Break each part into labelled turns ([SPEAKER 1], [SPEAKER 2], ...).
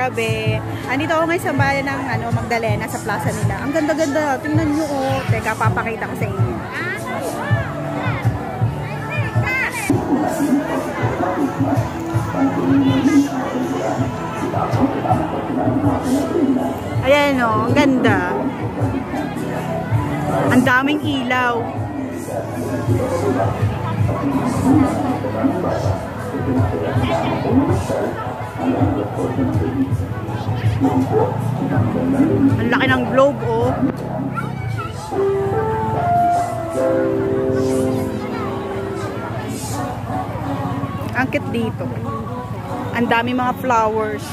[SPEAKER 1] gabi. Andito ako ngayon sa bayan ng Magdalena sa plaza nila. Ang ganda-ganda. Tingnan nyo oh. Teka, papakita ko sa inyo. Ayan oh, ang ganda. Ang daming ilaw. Ang laki ng globe oh. Ang cute dito. Ang dami mga flowers.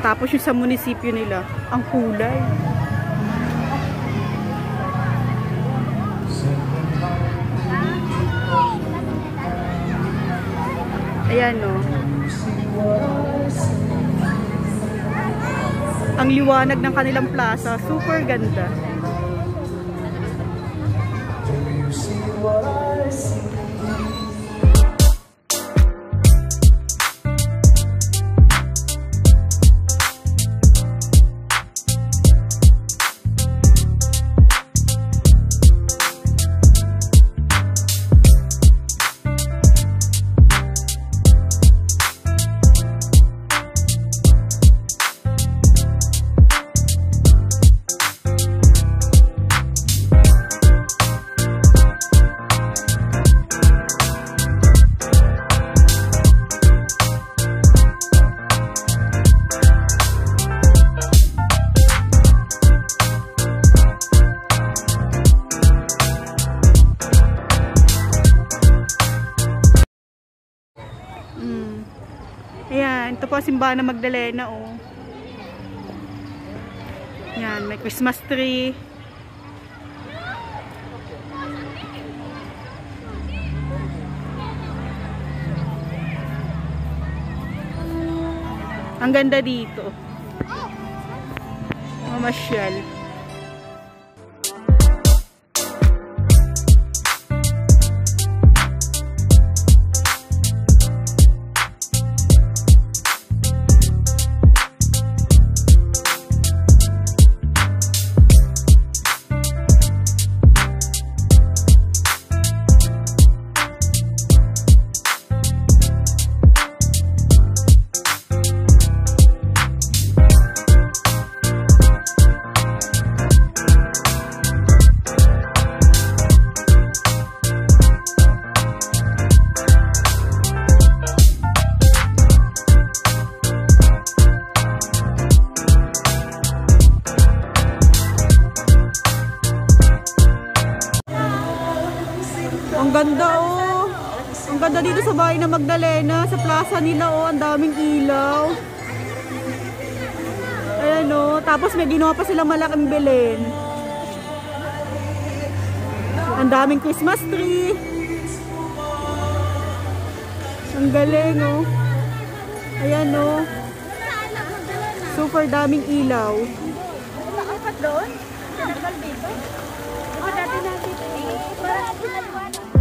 [SPEAKER 1] Tapos yung sa munisipyo nila, ang kulay. Ayan o. Ang liwanag ng kanilang plaza. Super ganda. Ayan, ito po simbahan ng Magdalena oh. Ayan, may Christmas tree. Ang ganda dito. Mamasyal. Ang ganda oh. Ang ganda dito sa bahay ng Magdalena, sa plaza nila oh, ang daming ilaw. Ayan oh, tapos may ginawa pa silang malaking Belen. Ang daming Christmas tree. Ang galing oh. Ayan oh. Super daming ilaw.
[SPEAKER 2] Apat doon? Dito? Dati natin. Para